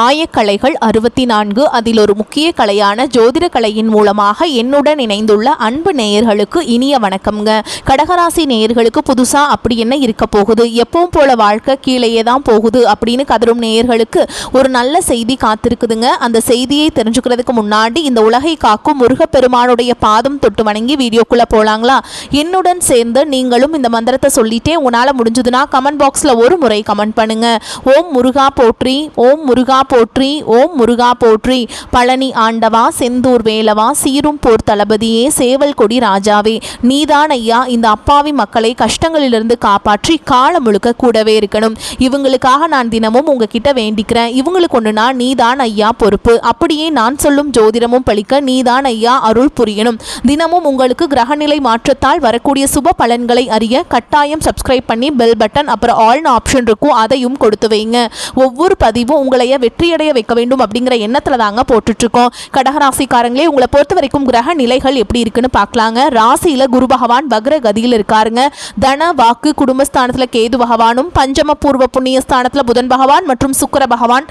ஆயக்கலைகள் 64 அதில் ஒரு முக்கிய கலையான ஜோதிட கலையின் மூலமாக என்னுடன் இணைந்துள்ள அன்பு நேயர்களுக்கு இனிய வணக்கம்ங்க. கடகராசி நேயர்களுக்கு புதுசா அப்படி என்ன இருக்க போகுது, எப்பவும் போல வாழ்க்கை கீழேயே தான் போகுது அப்படின்னு கதரும் நேயர்களுக்கு ஒரு நல்ல செய்தி காத்திருக்குதுங்க. அந்த செய்தியை தெரிஞ்சுக்கிறதுக்கு முன்னாடி இந்த உலகை காக்கும் முருகப்பெருமானுடைய பாதம் தொட்டு வணங்கி வீடியோக்குள்ள போலாங்களா? என்னுடன் சேர்ந்து நீங்களும் இந்த மந்திரத்தை சொல்லிட்டே உங்களால முடிஞ்சதுன்னா கமெண்ட் பாக்ஸ்ல ஒரு முறை கமெண்ட் பண்ணுங்க. ஓம் முருகா போற்றி, ஓம் முருகா போற்றி, ஓம் முருகா போற்றி. பழனி ஆண்டவா, செந்தூர் வேலவா, சீரும் போர் தளபதியே, சேவல் கொடி ராஜாவே, நீதான் ஐயா இந்த அப்பாவி மக்களை கஷ்டங்களிலிருந்து காப்பாற்றி காலம் முழுக்க கூடவே இருக்கணும். இவங்களுக்காக நான் தினமும் உங்ககிட்ட வேண்டிக்கிறேன். இவங்களுக்கு ஒண்ணுனா நீதான் ஐயா பொறுப்பு. அப்படியே நான் சொல்லும் ஜோதிடமும் பழிக்க நீதான் ஐயா அருள் புரியணும். தினமும் உங்களுக்கு கிரகநிலை மாற்றத்தால் வரக்கூடிய சுப பலன்களை அறிய கட்டாயம் சப்ஸ்கிரைப் பண்ணி பெல் பட்டன் அப்புறம் ஆல்னு ஆப்ஷன் இருக்கும், அதையும் கொடுத்து வைங்க. ஒவ்வொரு பதிவும் உங்களைய வெற்றியடைய வைக்க வேண்டும் அப்படிங்கிற எண்ணத்துல தாங்க போட்டுட்டு இருக்கோம். கடகராசிக்காரங்களே, உங்களை பொறுத்த வரைக்கும் கிரக நிலைகள் எப்படி இருக்குன்னு பார்க்கலாங்க. ராசியில குரு பகவான் வக்ர கதியில் இருக்காருங்க. தன வாக்கு குடும்பஸ்தானத்துல கேது பகவானும், பஞ்சம பூர்வ புண்ணிய ஸ்தானத்துல புதன் பகவான் மற்றும் சுக்கிர பகவான்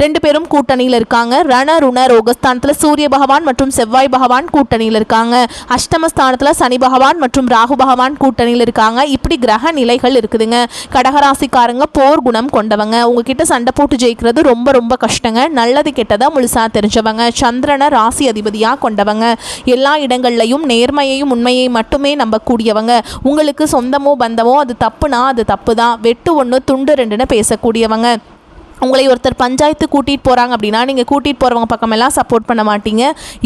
ரெண்டு பேரும் கூட்டணியில் இருக்காங்க. ரண ருண ரோகஸ்தானத்தில் சூரிய பகவான் மற்றும் செவ்வாய் பகவான் கூட்டணியில் இருக்காங்க. அஷ்டமஸ்தானத்தில் சனி பகவான் மற்றும் ராகு பகவான் கூட்டணியில் இருக்காங்க. இப்படி கிரக நிலைகள் இருக்குதுங்க. கடகராசிக்காரங்க போர் குணம் கொண்டவங்க. உங்ககிட்ட சண்டை போட்டு ஜெயிக்கிறது ரொம்ப ரொம்ப கஷ்டங்க. நல்லது கெட்டதை முழுசா தெரிஞ்சவங்க. சந்திரனை ராசி அதிபதியாக கொண்டவங்க. எல்லா இடங்கள்லையும் நேர்மையையும் உண்மையை மட்டுமே நம்பக்கூடியவங்க. உங்களுக்கு சொந்தமோ பந்தமோ அது தப்புனா அது தப்பு தான், வெட்டு ஒன்று துண்டு ரெண்டுன்னு பேசக்கூடியவங்க. உங்களை ஒருத்தர் பஞ்சாயத்து கூட்டிகிட்டு போகிறாங்க அப்படின்னா நீங்கள் கூட்டிகிட்டு போகிறவங்க பக்கமெல்லாம் சப்போர்ட் பண்ண மாட்டீங்க.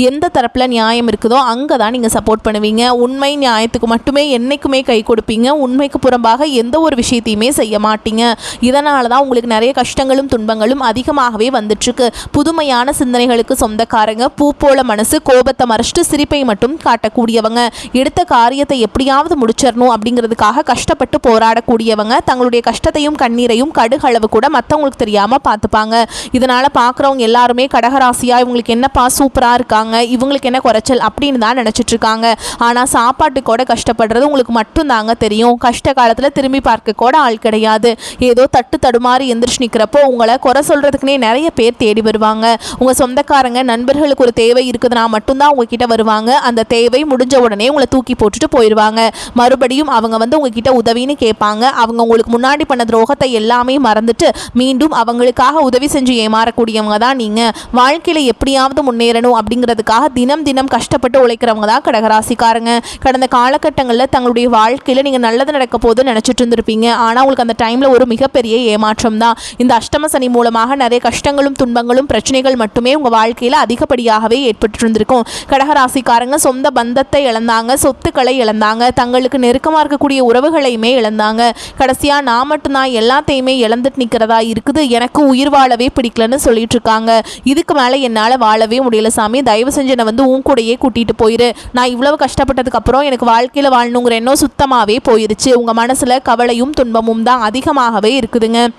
எந்த தரப்பில் நியாயம் இருக்குதோ அங்கே தான் நீங்கள் சப்போர்ட் பண்ணுவீங்க. உண்மை நியாயத்துக்கு மட்டுமே என்றைக்குமே கை கொடுப்பீங்க. உண்மைக்கு புறம்பாக எந்த ஒரு விஷயத்தையுமே செய்ய மாட்டீங்க. இதனால தான் உங்களுக்கு நிறைய கஷ்டங்களும் துன்பங்களும் அதிகமாகவே வந்துட்டுருக்கு. புதுமையான சிந்தனைகளுக்கு சொந்தக்காரங்க. பூ போல மனசு, கோபத்தை மறைச்சிட்டு சிரிப்பை மட்டும் காட்டக்கூடியவங்க. எடுத்த காரியத்தை எப்படியாவது முடிச்சிடணும் அப்படிங்கிறதுக்காக கஷ்டப்பட்டு போராடக்கூடியவங்க. தங்களுடைய கஷ்டத்தையும் கண்ணீரையும் கடுகளவு கூட மற்றவங்களுக்கு தெரியாது பார்த்துப்பாங்க. இதனால பார்க்குறவங்க எல்லாருமே கடகராசியா இவங்களுக்கு என்னப்பா சூப்பரா இருக்காங்க, இவங்களுக்கு என்ன குறைச்சல் அப்படின்னு தான் நினைச்சிட்டு இருக்காங்க. ஆனா சாப்பாட்டுக்கூட கஷ்டப்படுறது உங்களுக்கு மட்டும் தாங்க தெரியும். கஷ்ட காலத்துல திரும்பி பார்க்க கூட ஆள் கிடையாது. ஏதோ தட்டு தடுமாறி எந்திரிச்சு நிற்கிறப்போ உங்களை குறை சொல்றதுக்குன்னே நிறைய பேர் தேடி வருவாங்க. உங்க சொந்தக்காரங்க நண்பர்களுக்கு ஒரு தேவை இருக்குதுன்னா மட்டும்தான் உங்ககிட்ட வருவாங்க. அந்த தேவை முடிஞ்ச உடனே உங்களை தூக்கி போட்டுட்டு போயிடுவாங்க. மறுபடியும் அவங்க உங்ககிட்ட உதவின்னு கேட்பாங்க. அவங்க உங்களுக்கு முன்னாடி பண்ண துரோகத்தை எல்லாமே மறந்துட்டு மீண்டும் அவங்களுக்காக உதவி செஞ்சு ஏமாறக்கூடியவங்க தான் நீங்க. வாழ்க்கையில எப்படியாவது முன்னேறணும் அப்படிங்கிறதுக்காக தினம் தினம் கஷ்டப்பட்டு உழைக்கிறவங்க தான் கடகராசிக்காரங்க. கடந்த காலகட்டங்களில் தங்களுடைய வாழ்க்கையில நீங்க நல்லது நடக்க போது நினைச்சிட்டு இருந்திருப்பீங்க. ஆனா உங்களுக்கு அந்த டைம்ல ஒரு மிகப்பெரிய ஏமாற்றம் தான். இந்த அஷ்டம சனி மூலமாக நிறைய கஷ்டங்களும் துன்பங்களும் பிரச்சனைகள் மட்டுமே உங்க வாழ்க்கையில அதிகப்படியாகவே ஏற்பட்டு இருந்திருக்கும். கடகராசிக்காரங்க சொந்த பந்தத்தை இழந்தாங்க, சொத்துக்களை இழந்தாங்க, தங்களுக்கு நெருக்கமா இருக்கக்கூடிய உறவுகளையுமே இழந்தாங்க. கடைசியா நான் மட்டும்தான் எல்லாத்தையுமே இழந்துட்டு நிற்கிறதா இருக்குது, எனக்கு உயிர் வாழவே பிடிக்கலன்னு சொல்லிட்டு இருக்காங்க. இதுக்கு மேலே என்னால் வாழவே முடியல சாமி, தயவு செஞ்சு என்னை உன் கூடையே கூட்டிகிட்டு போயிரு. நான் இவ்வளவு கஷ்டப்பட்டதுக்கு அப்புறம் எனக்கு வாழ்க்கையில் வாழணுங்கிற எண்ணம் சுத்தமாகவே போயிருச்சு. உங்கள் மனசில் கவலையும் துன்பமும் தான் அதிகமாகவே இருக்குதுங்க.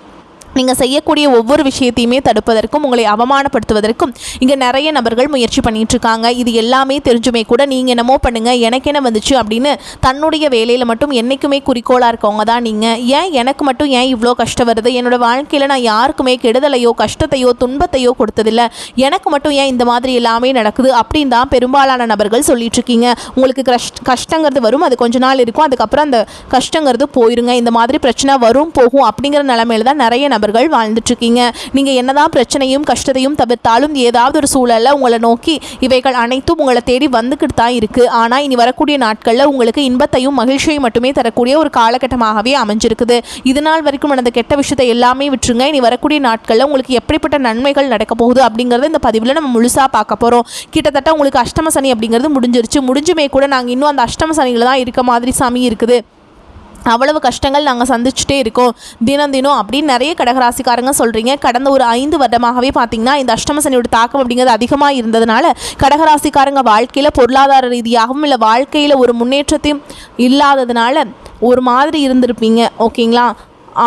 நீங்கள் செய்யக்கூடிய ஒவ்வொரு விஷயத்தையுமே தடுப்பதற்கும் உங்களை அவமானப்படுத்துவதற்கும் இங்கே நிறைய நபர்கள் முயற்சி பண்ணிட்டு இருக்காங்க. இது எல்லாமே தெரிஞ்சுமே கூட நீங்கள் என்னமோ பண்ணுங்க, எனக்கு என்ன வந்துச்சு அப்படின்னு தன்னுடைய வேலையில் மட்டும் என்றைக்குமே குறிக்கோளாக இருக்கவங்க தான் நீங்கள். ஏன் எனக்கு மட்டும் ஏன் இவ்வளோ கஷ்டம் வருது, என்னோட வாழ்க்கையில் நான் யாருக்குமே கெடுதலையோ கஷ்டத்தையோ துன்பத்தையோ கொடுத்ததில்லை, எனக்கு மட்டும் ஏன் இந்த மாதிரி எல்லாமே நடக்குது அப்படின்னு தான் பெரும்பாலான நபர்கள் சொல்லிட்டு இருக்கீங்க. உங்களுக்கு கஷ்டங்கிறது வரும், அது கொஞ்ச நாள் இருக்கும், அதுக்கப்புறம் அந்த கஷ்டங்கிறது போயிருங்க. இந்த மாதிரி பிரச்சனை வரும் போகும் அப்படிங்கிற நிலைமையில தான் நிறைய நபர்கள் வாழ்ந்துட்டு இருக்கீங்க. நீங்க என்னதான் பிரச்சனையும் கஷ்டத்தையும் தவிர்த்தாலும் ஏதாவது ஒரு சூழல்ல உங்களை நோக்கி இவைகள் அனைத்தும் உங்களை தேடி வந்துக்கிட்டு தான் இருக்கு. ஆனா இனி வரக்கூடிய நாட்கள்ல உங்களுக்கு இன்பத்தையும் மகிழ்ச்சியையும் மட்டுமே தரக்கூடிய ஒரு காலகட்டமாகவே அமைஞ்சிருக்குது. இது நாள் வரைக்கும் நடந்த கெட்ட விஷயத்தை எல்லாமே விட்டுருங்க. இனி வரக்கூடிய நாட்கள்ல உங்களுக்கு எப்படிப்பட்ட நன்மைகள் நடக்க போகுது அப்படிங்கறத இந்த பதிவுல நம்ம முழுசா பார்க்க போறோம். கிட்டத்தட்ட உங்களுக்கு அஷ்டம சனி அப்படிங்கிறது முடிஞ்சிருச்சு. முடிஞ்சுமே கூட நாங்க இன்னும் அந்த அஷ்டம சனியில தான் இருக்க மாதிரி சாமி இருக்குது. அவ்வளவு கஷ்டங்கள் நாங்கள் சந்திச்சுட்டே இருக்கோம் தினம் தினம் அப்படின்னு நிறைய கடகராசிக்காரங்க சொல்கிறீங்க. கடந்த ஒரு 5 வருடமாகவே பார்த்தீங்கன்னா இந்த அஷ்டம சனியோட தாக்கம் அப்படிங்கிறது அதிகமாக இருந்ததுனால கடகராசிக்காரங்க வாழ்க்கையில் பொருளாதார ரீதியாகவும் இல்லை வாழ்க்கையில் ஒரு முன்னேற்றத்தையும் இல்லாததுனால ஒரு மாதிரி இருந்திருப்பீங்க. ஓகேங்களா?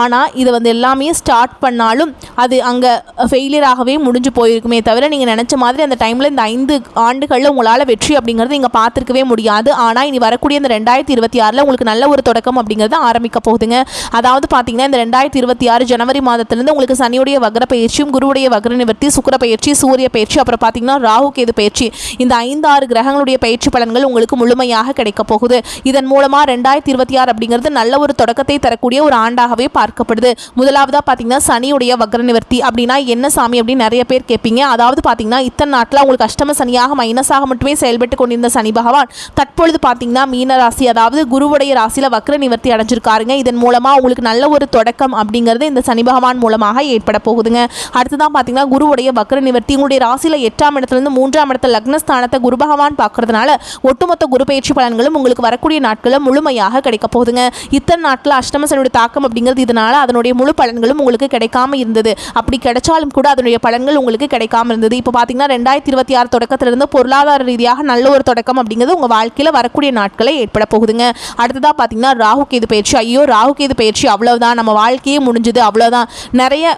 ஆனால் இது வந்து எல்லாமே ஸ்டார்ட் பண்ணாலும் அது அங்கே ஃபெயிலியராகவே முடிஞ்சு போயிருக்குமே தவிர நீங்கள் நினச்ச மாதிரி அந்த டைமில் இந்த 5 ஆண்டுகளில் உங்களால் வெற்றி அப்படிங்கிறது நீங்கள் பார்த்துருக்கவே முடியாது. ஆனால் இனி வரக்கூடிய இந்த 2026 உங்களுக்கு நல்ல ஒரு தொடக்கம் அப்படிங்கிறது ஆரம்பிக்க போகுதுங்க. அதாவது பார்த்தீங்கன்னா இந்த 2026 ஜனவரி மாதத்திலிருந்து உங்களுக்கு சனியுடைய வக்ர பயிற்சியும் குருவுடைய வக்ர நிவர்த்தி சுக்கிர பயிற்சி சூரிய பயிற்சி அப்புறம் பார்த்தீங்கன்னா ராகு கேது பயிற்சி இந்த 5-6 கிரகங்களுடைய பயிற்சி பலன்கள் உங்களுக்கு முழுமையாக கிடைக்க போகுது. இதன் மூலமாக 2026 அப்படிங்கிறது நல்ல ஒரு தொடக்கத்தை தரக்கூடிய ஒரு ஆண்டாகவே பார்க்கப்படுது. முதலாவதாக பார்த்தீங்கன்னா சனியுடைய வக்ர நிவர்த்தி அப்படின்னா என்ன சாமி அப்படின்னு நிறைய பேர் கேட்பீங்க. அதாவது பார்த்தீங்கன்னா இத்தனை நாட்டில் உங்களுக்கு அஷ்டம சனியாக மைனஸாக மட்டுமே செயல்பட்டு கொண்டிருந்த சனி பகவான் தற்பொழுது பார்த்தீங்கன்னா மீன ராசி அதாவது குருவுடைய ராசியில் வக்ர நிவர்த்தி அடைஞ்சிருக்காருங்க. இதன் மூலமாக உங்களுக்கு நல்ல ஒரு தொடக்கம் அப்படிங்கிறது இந்த சனி பகவான் மூலமாக ஏற்பட போகுதுங்க. அடுத்ததான் பார்த்தீங்கன்னா குருவுடைய வக்ர நிவர்த்தி உங்களுடைய ராசியில் 8ஆம் இடத்துலேருந்து 3ஆம் இடத்துல லக்னஸ்தானத்தை குரு பகவான் பார்க்கறதுனால ஒட்டுமொத்த குரு பயிற்சி பலன்களும் உங்களுக்கு வரக்கூடிய நாட்களில் முழுமையாக கிடைக்க போகுதுங்க. இத்தனை நாட்டில் அஷ்டம சனியுடைய தாக்கம் அப்படிங்கிறது இதனால அதனுடைய முழு பலன்களும் உங்களுக்கு கிடைக்காம இருந்தது. அப்படி கிடைச்சாலும் கூட அதனுடைய பலன்கள் உங்களுக்கு கிடைக்காம இருந்தது. இப்போ பார்த்தீங்கன்னா 2026 தொடக்கத்திலிருந்து பொருளாதார ரீதியாக நல்ல ஒரு தொடக்கம் அப்படிங்கிறது உங்கள் வாழ்க்கையில் வரக்கூடிய நாட்களை ஏற்பட போகுதுங்க. அடுத்ததாக பார்த்தீங்கன்னா ராகு கேது பயிற்சி. ஐயோ ராகு கேது பயிற்சி அவ்வளவுதான் நம்ம வாழ்க்கையே முடிஞ்சுது அவ்வளோதான் நிறைய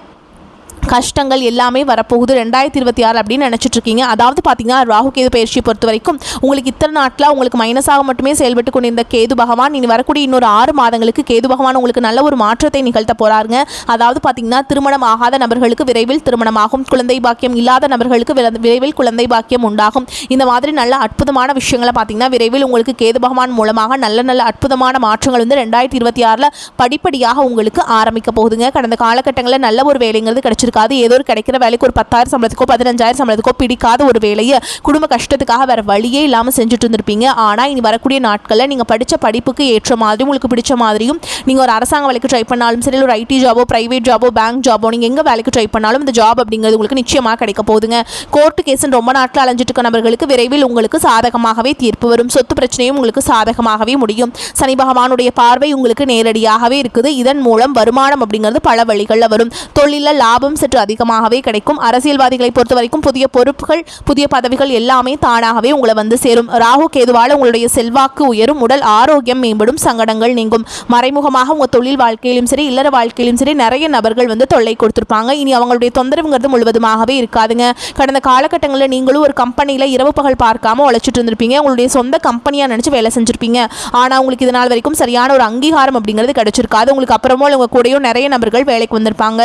கஷ்டங்கள் எல்லாமே வரப்போகுது 2026 அப்படின்னு நினச்சிட்டு இருக்கீங்க. அதாவது பார்த்தீங்கன்னா ராகு கேது பயிற்சியை பொறுத்த வரைக்கும் உங்களுக்கு இத்தனை நாட்டில் உங்களுக்கு மைனஸாக மட்டுமே செயல்பட்டு கொண்டிருந்த கேது பகவான் இனி வரக்கூடிய இன்னொரு 6 மாதங்களுக்கு கேது பகவான் உங்களுக்கு நல்ல ஒரு மாற்றத்தை நிகழ்த்த போகிறாருங்க. அதாவது பார்த்தீங்கன்னா திருமணம் ஆகாத நபர்களுக்கு விரைவில் திருமணமாகும், குழந்தை பாக்கியம் இல்லாத நபர்களுக்கு விரைவில் குழந்தை பாக்கியம் உண்டாகும். இந்த மாதிரி நல்ல அற்புதமான விஷயங்களை பார்த்தீங்கன்னா விரைவில் உங்களுக்கு கேது பகவான் மூலமாக நல்ல நல்ல அற்புதமான மாற்றங்கள் வந்து 2026 படிப்படியாக உங்களுக்கு ஆரம்பிக்க போகுதுங்க. கடந்த காலகட்டங்களில் நல்ல ஒரு வேலைங்கிறது கிடைச்சிருக்கு. ஏதோ ஒரு கிடைக்கிற வேலைக்கு ஒரு 10,000 சம்பளத்துக்கோ 15,000 சம்பளத்துக்கோ பிடிக்காத ஒரு வேலையை குடும்ப கஷ்டத்துக்காக வேற வழியே இல்லாமல் செஞ்சுட்டு இருந்திருப்பீங்க. ஆனால் இனி வரக்கூடிய நாட்களில் நீங்கள் படித்த படிப்புக்கு ஏற்ற மாதிரி உங்களுக்கு பிடிச்ச மாதிரியும் நீங்கள் ஒரு அரசாங்க வேலைக்கு ட்ரை பண்ணாலும் சரி ஒரு ஐடி ஜாபோ பிரைவேட் ஜாபோ பேங்க் ஜாபோ நீங்கள் எங்கே வேலைக்கு ட்ரை பண்ணாலும் இந்த ஜாப் அப்படிங்கிறது உங்களுக்கு நிச்சயமாக கிடைக்க போகுதுங்க. கோர்ட்டு கேஸுன்னு ரொம்ப நாட்டில் அலைஞ்சிட்டு இருக்க நபர்களுக்கு விரைவில் உங்களுக்கு சாதகமாகவே தீர்ப்பு வரும். சொத்து பிரச்சனையும் உங்களுக்கு சாதகமாகவே முடியும். சனி பகவானுடைய பார்வை உங்களுக்கு நேரடியாகவே இருக்குது. இதன் மூலம் வருமானம் அப்படிங்கிறது பல வழிகளில் வரும். தொழிலில் லாபம் சற்று அதிகமாகவே கிடைக்கும். அரசியல்வாதிகளை பொறுத்த வரைக்கும் புதிய பொறுப்புகள் புதிய பதவிகள் எல்லாமே தானாகவே உங்களை வந்து சேரும். ராகு கேதுவால் உங்களுடைய செல்வாக்கு உயரும், உடல் ஆரோக்கியம் மேம்படும், சங்கடங்கள் நீங்கும். மறைமுகமாக உங்கள் தொழில் வாழ்க்கையிலும் சரி இல்லற வாழ்க்கையிலும் சரி நிறைய நபர்கள் வந்து தொல்லை கொடுத்துருப்பாங்க. இனி அவங்களுடைய தொந்தரவுங்கிறது முழுவதுமாகவே இருக்காதுங்க. கடந்த காலகட்டங்களில் நீங்களும் ஒரு கம்பெனியில் இரவு பகல் பார்க்காம உழைச்சிட்டு இருந்திருப்பீங்க. உங்களுடைய சொந்த கம்பெனியாக நினச்சி வேலை செஞ்சுருப்பீங்க. ஆனால் உங்களுக்கு இதனால் வரைக்கும் சரியான ஒரு அங்கீகாரம் அப்படிங்கிறது கிடைச்சிருக்காது. உங்களுக்கு அப்புறமா உங்கள் கூடயும் நிறைய நபர்கள் வேலைக்கு வந்திருப்பாங்க.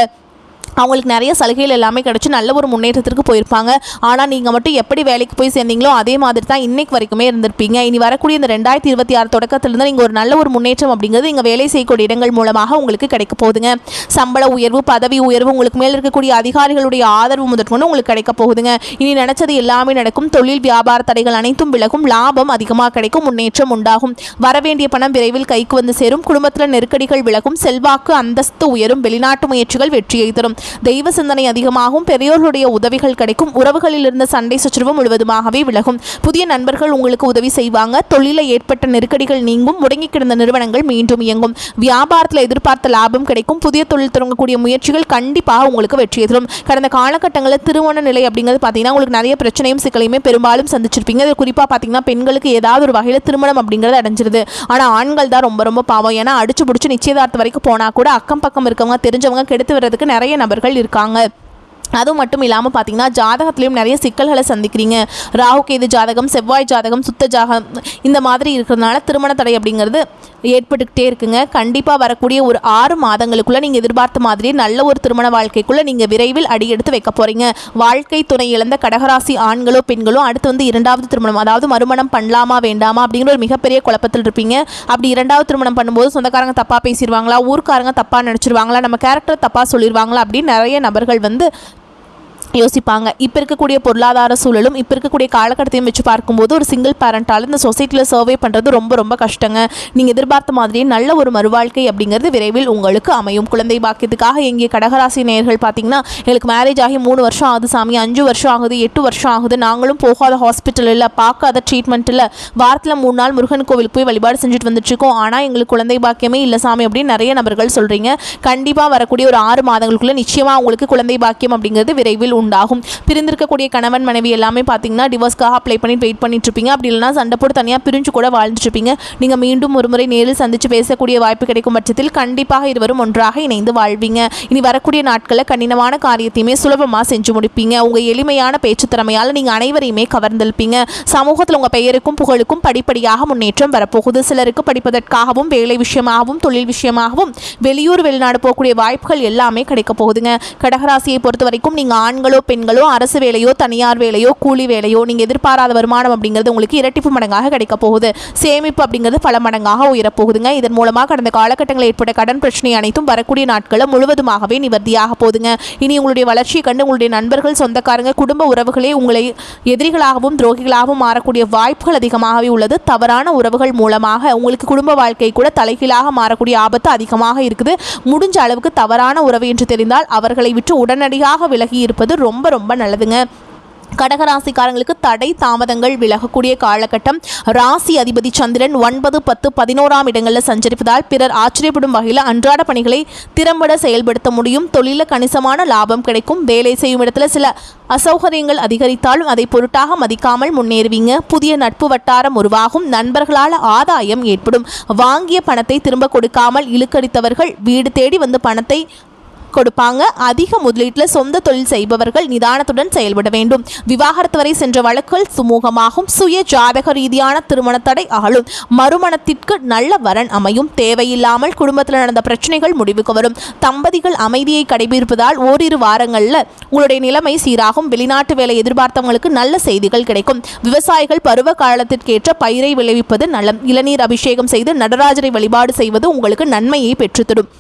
அவங்களுக்கு நிறைய சலுகைகள் எல்லாமே கிடச்சி நல்ல ஒரு முன்னேற்றத்திற்கு போயிருப்பாங்க. ஆனால் நீங்கள் மட்டும் எப்படி வேலைக்கு போய் சேர்ந்தீங்களோ அதே மாதிரி தான் இன்னைக்கு வரைக்குமே இருந்திருப்பீங்க. இனி வரக்கூடிய இந்த 2026 தொடக்கத்திலிருந்து நீங்கள் ஒரு நல்ல ஒரு முன்னேற்றம் அப்படிங்கிறது இங்கே வேலை செய்யக்கூடிய இடங்கள் மூலமாக உங்களுக்கு கிடைக்க போகுதுங்க. சம்பள உயர்வு பதவி உயர்வு உங்களுக்கு மேலே இருக்கக்கூடிய அதிகாரிகளுடைய ஆதரவு முதற்கொண்டு உங்களுக்கு கிடைக்க போகுதுங்க. இனி நினைச்சது எல்லாமே நடக்கும். தொழில் வியாபார தடைகள் அனைத்தும் விலகும், லாபம் அதிகமாக கிடைக்கும், முன்னேற்றம் உண்டாகும். வரவேண்டிய பணம் விரைவில் கைக்கு வந்து சேரும், குடும்பத்தில் நெருக்கடிகள் விலகும், செல்வாக்கு அந்தஸ்து உயரும், வெளிநாட்டு முயற்சிகள் வெற்றியை தரும், தெய்வ சிந்தனை அதிகமாகும், பெரியோர்களுடைய உதவிகள் கிடைக்கும், உறவுகளில் இருந்த சண்டை சச்சரவு முழுவதுமாகவே விலகும், புதிய நண்பர்கள் உங்களுக்கு உதவி செய்வாங்க, தொழிலில் ஏற்பட்ட நெருக்கடிகள் நீங்கும், முடங்கி கிடந்த நிறுவனங்கள் மீண்டும் இயங்கும், வியாபாரத்தில் எதிர்பார்த்த லாபம் கிடைக்கும், புதிய தொழில் தொடங்கக்கூடிய முயற்சிகள் கண்டிப்பாக உங்களுக்கு வெற்றியை தரும். கடந்த காலகட்டங்களில் திருமண நிலை அப்படிங்கிறது பார்த்தீங்கன்னா உங்களுக்கு நிறைய பிரச்சனையும் சிக்கலையுமே பெரும்பாலும் சந்திச்சிருப்பீங்க. அது குறிப்பாக பார்த்தீங்கன்னா பெண்களுக்கு ஏதாவது ஒரு வகையில் திருமணம் அப்படிங்கிறது அடைஞ்சிருது. ஆனால் ஆண்கள் தான் ரொம்ப ரொம்ப பாவம். ஏன்னா அடிச்சு பிடிச்சி நிச்சயதார்த்தம் வரைக்கும் போனால் கூட அக்கம் பக்கம் இருக்கவங்க தெரிஞ்சவங்க கெடுத்து வர்றதுக்கு நிறைய நபர்கள் இருக்காங்க. அதுவும் மட்டும் இல்லாமல் பார்த்தீங்கன்னா ஜாதகத்திலையும் நிறைய சிக்கல்களை சந்திக்கிறீங்க. ராகு கேது ஜாதகம் செவ்வாய் ஜாதகம் சுத்த ஜாதகம் இந்த மாதிரி இருக்கிறதுனால திருமண தடை அப்படிங்கிறது ஏற்பட்டுக்கிட்டே இருக்குங்க. கண்டிப்பாக வரக்கூடிய ஒரு 6 மாதங்களுக்குள்ளே நீங்கள் எதிர்பார்த்த மாதிரி நல்ல ஒரு திருமண வாழ்க்கைக்குள்ளே நீங்கள் விரைவில் அடியெடுத்து வைக்க போகிறீங்க. வாழ்க்கை துணை இழந்த கடகராசி ஆண்களோ பெண்களோ அடுத்து வந்து 2வது திருமணம் அதாவது மறுமணம் பண்ணலாமா வேண்டாமா அப்படிங்கிற ஒரு மிகப்பெரிய குழப்பத்தில் இருப்பீங்க. அப்படி 2வது திருமணம் பண்ணும்போது சொந்தக்காரங்க தப்பாக பேசிடுவாங்களா, ஊர்க்காரங்க தப்பாக நினச்சிருவாங்களா, நம்ம கேரக்டர் தப்பாக சொல்லிடுவாங்களா அப்படின்னு நிறைய நபர்கள் வந்து யோசிப்பாங்க. இப்போ இருக்கக்கூடிய பொருளாதார சூழலும் இப்போ இருக்கக்கூடிய காலகட்டத்தையும் வச்சு பார்க்கும்போது ஒரு சிங்கிள் பேரண்டால் இந்த சொசைட்டியில் சர்வே பண்ணுறது ரொம்ப ரொம்ப கஷ்டங்க. நீங்கள் எதிர்பார்த்த மாதிரியே நல்ல ஒரு மறுவாழ்க்கை அப்படிங்கிறது விரைவில் உங்களுக்கு அமையும். குழந்தை பாக்கியத்துக்காக எங்கே கடகராசி நேயர்கள் பார்த்தீங்கன்னா எங்களுக்கு மேரேஜ் ஆகி 3 வருஷம் ஆகுது சாமி, 5 வருஷம் ஆகுது, 8 வருஷம் ஆகுது, நாங்களும் போகாத ஹாஸ்பிட்டல் இல்லை, பார்க்காத ட்ரீட்மெண்ட் இல்லை, வாரத்தில் 3 நாள் முருகன் கோவிலுக்கு போய் வழிபாடு செஞ்சுட்டு வந்துட்டுருக்கோம், ஆனால் எங்களுக்கு குழந்தை பாக்கியமே இல்லை சாமி அப்படின்னு நிறைய நபர்கள் சொல்கிறீங்க. கண்டிப்பாக வரக்கூடிய ஒரு 6 மாதங்களுக்குள்ளே நிச்சயமாக உங்களுக்கு குழந்தை பாக்கியம் அப்படிங்கிறது விரைவில் உண்டாகும். பிரிந்திருக்கக்கூடிய கணவன் மனைவி எல்லாமே பார்த்தீங்கன்னா டிவோர்ஸ்க்காக அப்ளை பண்ணி வெயிட் பண்ணிட்டு இருப்பீங்க. அப்படி இல்லைனா சண்டை போட்டு தனியாக பிரிஞ்சு கூட வாழ்ந்துட்டு இருப்பீங்க. நீங்கள் மீண்டும் ஒரு முறை நேரில் சந்தித்து பேசக்கூடிய வாய்ப்பு கிடைக்கும் பட்சத்தில் கண்டிப்பாக இருவரும் ஒன்றாக இணைந்து வாழ்வீங்க. இனி வரக்கூடிய நாட்களில் கடினமான காரியத்தையுமே சுலபமாக செஞ்சு முடிப்பீங்க. உங்கள் எளிமையான பேச்சு திறமையால் நீங்கள் அனைவரையுமே கவர்ந்திருப்பீங்க. சமூகத்தில் உங்கள் பெயருக்கும் புகழுக்கும் படிப்படியாக முன்னேற்றம் வரப்போகுது. சிலருக்கு படிப்பதற்காகவும் வேலை விஷயமாகவும் தொழில் விஷயமாகவும் வெளியூர் வெளிநாடு போகக்கூடிய வாய்ப்புகள் எல்லாமே கிடைக்க போகுதுங்க. கடகராசியை பொறுத்த வரைக்கும் நீங்கள் ஆண்களோ பெண்களோ அரசு வேலையோ தனியார் வேலையோ கூலி வேலையோ நீங்கள் எதிர்பாராத வருமானம் அப்படிங்கிறது உங்களுக்கு இரட்டிப்பு மடங்காக கிடைக்க போகுது. சேமிப்பு அப்படிங்கிறது பல மடங்காக உயரப்போகுதுங்க. இதன் மூலமாக கடந்த காலகட்டங்களில் ஏற்பட்ட கடன் பிரச்சனை அனைத்தும் வரக்கூடிய நாட்களில் முழுவதுமாகவே நிவர்த்தியாக போகுதுங்க. இனி உங்களுடைய வளர்ச்சியை கண்டு உங்களுடைய நண்பர்கள் சொந்தக்காரங்க குடும்ப உறவுகளே உங்களை எதிரிகளாகவும் துரோகிகளாகவும் மாறக்கூடிய வாய்ப்புகள் அதிகமாகவே உள்ளது. தவறான உறவுகள் மூலமாக உங்களுக்கு குடும்ப வாழ்க்கை கூட தலைகீழாக மாறக்கூடிய ஆபத்து அதிகமாக இருக்குது. முடிஞ்ச அளவுக்கு தவறான உறவு என்று தெரிந்தால் அவர்களை விட்டு உடனடியாக விலகி இருப்பது ரொம்ப ரொம்ப நல்லதுங்க. கடகராசிக்காரங்களுக்கு தடை தாமதங்கள் விலகக்கூடிய காலகட்டம். ராசி அதிபதி சந்திரன் 9, 10, 11ஆம் இடங்களில் சஞ்சரிப்பதால் பிறர் ஆச்சரியப்படும் வகையில் அன்றாட பணிகளை திறம்பட செயல்படுத்த முடியும். தொழிலில் கணிசமான லாபம் கிடைக்கும். வேலை செய்யும் இடத்துல சில அசௌகரியங்கள் அதிகரித்தாலும் அதை பொருட்டாக மதிக்காமல் முன்னேறுவீங்க. புதிய நட்பு வட்டாரம் உருவாகும். நண்பர்களால் ஆதாயம் ஏற்படும். வாங்கிய பணத்தை திரும்ப கொடுக்காமல் இழுக்கடித்தவர்கள் வீடு தேடி வந்து பணத்தை கொடுப்பாங்க. அதிக முதலீட்டில் சொந்த தொழில் செய்பவர்கள் நிதானத்துடன் செயல்பட வேண்டும். விவாகரத்து வரை சென்ற வழக்குகள் சுமூகமாகும். சுய ஜாதக ரீதியான திருமண தடை அகலும். மறுமணத்திற்கு நல்ல வரன் அமையும். தேவையில்லாமல் குடும்பத்தில் நடந்த பிரச்சனைகள் முடிவுக்கு வரும். தம்பதிகள் அமைதியை கடைபிடிப்பதால் ஓரிரு வாரங்களில் உங்களுடைய நிலைமை சீராகும். வெளிநாட்டு வேலை எதிர்பார்த்தவங்களுக்கு நல்ல செய்திகள் கிடைக்கும். விவசாயிகள் பருவ காலத்திற்கேற்ற பயிரை விளைவிப்பது நலம். இளநீர் அபிஷேகம் செய்து நடராஜரை வழிபாடு செய்வது உங்களுக்கு நன்மையை பெற்றுத்தரும்.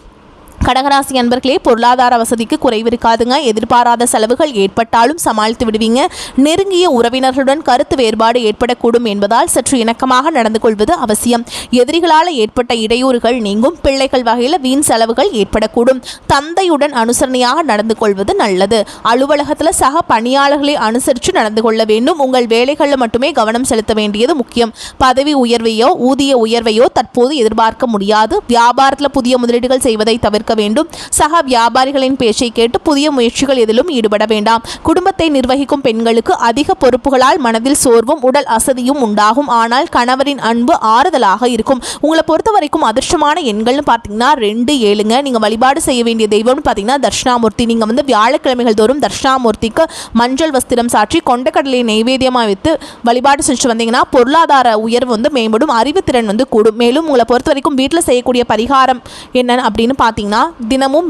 கடகராசி அன்பர்களே, பொருளாதார வசதிக்கு குறைவிருக்காதுங்க. எதிர்பாராத செலவுகள் ஏற்பட்டாலும் சமாளித்து விடுவீங்க. நெருங்கிய உறவினர்களுடன் கருத்து வேறுபாடு ஏற்படக்கூடும் என்பதால் சற்று இணக்கமாக நடந்து கொள்வது அவசியம். எதிரிகளால் ஏற்பட்ட இடையூறுகள் நீங்கும். பிள்ளைகள் வகையில் வீண் செலவுகள் ஏற்படக்கூடும். தந்தையுடன் அனுசரணையாக நடந்து கொள்வது நல்லது. அலுவலகத்தில் சக பணியாளர்களை அனுசரித்து நடந்து கொள்ள வேண்டும். உங்கள் வேலைகளில் மட்டுமே கவனம் செலுத்த வேண்டியது முக்கியம். பதவி உயர்வையோ ஊதிய உயர்வையோ தற்போது எதிர்பார்க்க முடியாது. வியாபாரத்தில் புதிய முதலீடுகள் செய்வதை தவிர்க்க வேண்டும். சக வியாபாரிகளின் பேச்சை கேட்டு புதிய முயற்சிகள் எதிலும் ஈடுபட வேண்டாம். குடும்பத்தை நிர்வகிக்கும் பெண்களுக்கு அதிக பொறுப்புகளால் மனதில் சோர்வும் உடல் அசதியும் உண்டாகும். ஆனால் கணவரின் அன்பு ஆறுதலாக இருக்கும். உங்களை பொறுத்த வரைக்கும் அதிர்ஷ்டமான எண்கள்னு பார்த்தீங்கன்னா 2, 7ங்க. நீங்கள் வழிபாடு செய்ய வேண்டிய தெய்வம்னு பார்த்தீங்கன்னா தட்சிணாமூர்த்தி. நீங்கள் வந்து வியாழக்கிழமைகள் தோறும் தட்சிணாமூர்த்திக்கு மஞ்சள் வஸ்திரம் சாற்றி கொண்டக்கடலை நெய்வேத்தியமாக வைத்து வழிபாடு செஞ்சு வந்தீங்கன்னா பொருளாதார உயர்வு வந்து மேம்படும். அறிவுத்திறன் வந்து கூடும். மேலும் உங்களை பொறுத்த வரைக்கும் வீட்டில் செய்யக்கூடிய பரிகாரம் என்னன்னு அப்படின்னு பார்த்தீங்கன்னா தினமும்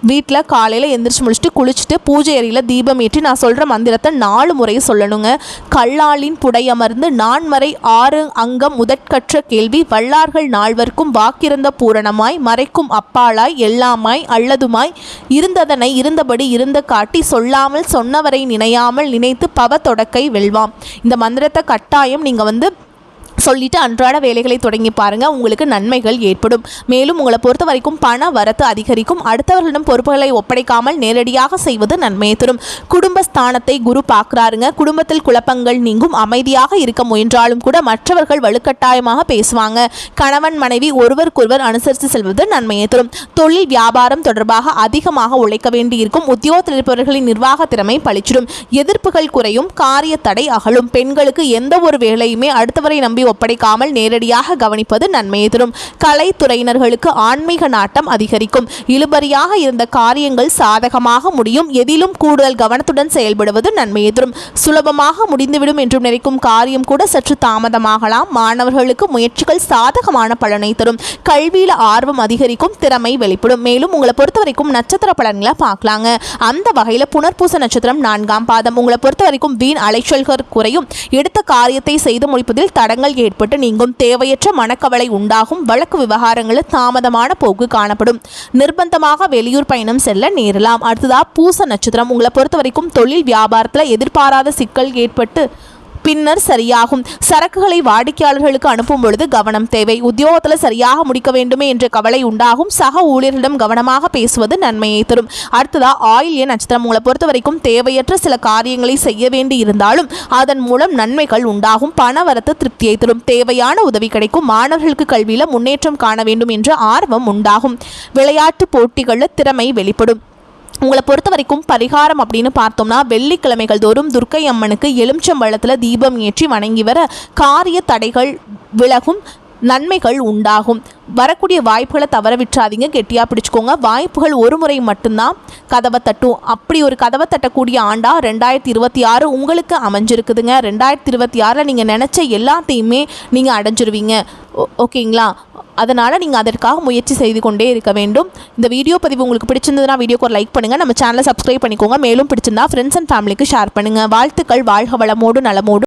வீட்டில் காலையில் எந்திரிச்சு முடிச்சுட்டு குளிச்சுட்டு பூஜை அறையில் தீபம் ஏற்றி நான் சொல்கிற மந்திரத்தை 4 முறை சொல்லணுங்க. கல்லாலின் புடையமர்ந்து நான்மறை 6 அங்கம் முதற்கற்ற கேள்வி வல்லார்கள் நால்வர்க்கும் வாக்கிறந்த பூரணமாய் மறைக்கும் அப்பாலாய் எல்லாமாய் அல்லதுமாய் இருந்ததனை இருந்தபடி இருந்த காட்டி சொல்லாமல் சொன்னவரை நினையாமல் நினைத்து பவ தொடக்கை வெல்வாம். இந்த மந்திரத்தை கட்டாயம் நீங்கள் வந்து சொல்லிட்டு அன்றாட வேலைகளை தொடங்கி பாருங்க. உங்களுக்கு நன்மைகள் ஏற்படும். மேலும் உங்களை பொறுத்த வரைக்கும் பண வரத்து அதிகரிக்கும். அடுத்தவர்களிடம் பொறுப்புகளை ஒப்படைக்காமல் நேரடியாக செய்வது நன்மையை தரும். குடும்பஸ்தானத்தை குரு பார்க்குறாருங்க. குடும்பத்தில் குழப்பங்கள் நீங்கும். அமைதியாக இருக்க முயன்றாலும் கூட மற்றவர்கள் வலுக்கட்டாயமாக பேசுவாங்க. கணவன் மனைவி ஒருவருக்கொருவர் அனுசரித்து செல்வது நன்மையை தரும். தொழில் வியாபாரம் தொடர்பாக அதிகமாக உழைக்க வேண்டியிருக்கும். உத்தியோகத்தில் இருப்பவர்களின் நிர்வாக திறமை பளிச்சிடும். எதிர்ப்புகள் குறையும். காரிய தடை அகலும். பெண்களுக்கு எந்த ஒரு வேலையுமே அடுத்தவரை நம்பி ஒப்படைக்காமல் நேரடியாக கவனிப்பது நன்மையை தரும். கலைத்துறையினர்களுக்கு ஆன்மீக நாட்டம் அதிகரிக்கும். இழுபறியாக இருந்த காரியங்கள் சாதகமாக முடியும். எதிலும் கூடுதல் கவனத்துடன் செயல்படுவது நன்மையை தரும். சுலபமாக முடிந்துவிடும் என்று நினைக்கும் காரியம் கூட சற்று தாமதமாகலாம். மாணவர்களுக்கு முயற்சிகள் சாதகமான பலனை தரும். கல்வியில் ஆர்வம் அதிகரிக்கும். திறமை வெளிப்படும். மேலும் உங்களை பொறுத்த வரைக்கும் நட்சத்திர பலன்களை பார்க்கலாங்க. அந்த வகையில் புனர்பூச நட்சத்திரம் 4ஆம் பாதம். உங்களை பொறுத்த வரைக்கும் வீண் அலைச்சல்கள் குறையும். எடுத்த காரியத்தை செய்து முடிப்பதில் தடங்கள் ஏற்பட்டு நீங்கும். தேவையற்ற மனக்கவலை உண்டாகும். வழக்கு விவகாரங்களில் தாமதமான போக்கு காணப்படும். நிர்பந்தமாக வெளியூர் பயணம் செல்ல நேரலாம். அடுத்ததா பூச நட்சத்திரம். உங்களை பொறுத்த வரைக்கும் தொழில் வியாபாரத்தில் எதிர்பாராத சிக்கல் ஏற்பட்டு பின்னர் சரியாகும். சரக்குகளை வாடிக்கையாளர்களுக்கு அனுப்பும் பொழுது கவனம் தேவை. உத்தியோகத்தில் சரியாக முடிக்க வேண்டுமே என்ற கவலை உண்டாகும். சக ஊழியர்களிடம் கவனமாக பேசுவது நன்மையை தரும். அடுத்ததா ஆயில்ய நட்சத்திரம். உங்களை பொறுத்த வரைக்கும் தேவையற்ற சில காரியங்களை செய்ய வேண்டி இருந்தாலும் அதன் மூலம் நன்மைகள் உண்டாகும். பணவரத்து திருப்தியை தரும். தேவையான உதவி கிடைக்கும். மாணவர்களுக்கு கல்வியில் முன்னேற்றம் காண வேண்டும் என்ற ஆர்வம் உண்டாகும். விளையாட்டு போட்டிகளில் திறமை வெளிப்படும். உங்களை பொறுத்த வரைக்கும் பரிகாரம் அப்படின்னு பார்த்தோம்னா வெள்ளிக்கிழமைகள் தோறும் துர்க்கை அம்மனுக்கு எலுமிச்சம்பழத்தில் தீபம் ஏற்றி வணங்கி வர காரிய தடைகள் விலகும், நன்மைகள் உண்டாகும். வரக்கூடிய வாய்ப்புகளை தவற விட்டுறாதீங்க, கெட்டியாக பிடிச்சிக்கோங்க. வாய்ப்புகள் ஒரு முறை மட்டும்தான் கதவை தட்டும். அப்படி ஒரு கதவை தட்டக்கூடிய ஆண்டா 2026 உங்களுக்கு அமைஞ்சிருக்குதுங்க. 2026 நீங்கள் நினச்ச எல்லாத்தையுமே நீங்கள் அடைஞ்சிருவீங்க. ஓகேங்களா? அதனால் நீங்கள் அதற்காக முயற்சி செய்து கொண்டே இருக்க வேண்டும். இந்த வீடியோ பதிவு உங்களுக்கு பிடிச்சிருந்ததுன்னா வீடியோக்கு ஒரு லைக் பண்ணுங்கள், நம்ம சேனலை சப்ஸ்கிரைப் பண்ணிக்கோங்க. மேலும் பிடிச்சிருந்தா ஃப்ரெண்ட்ஸ் அண்ட் ஃபேமிலிக்கு ஷேர் பண்ணுங்கள். வாழ்த்துக்கள். வாழ்க வளமோடு நலமோடு.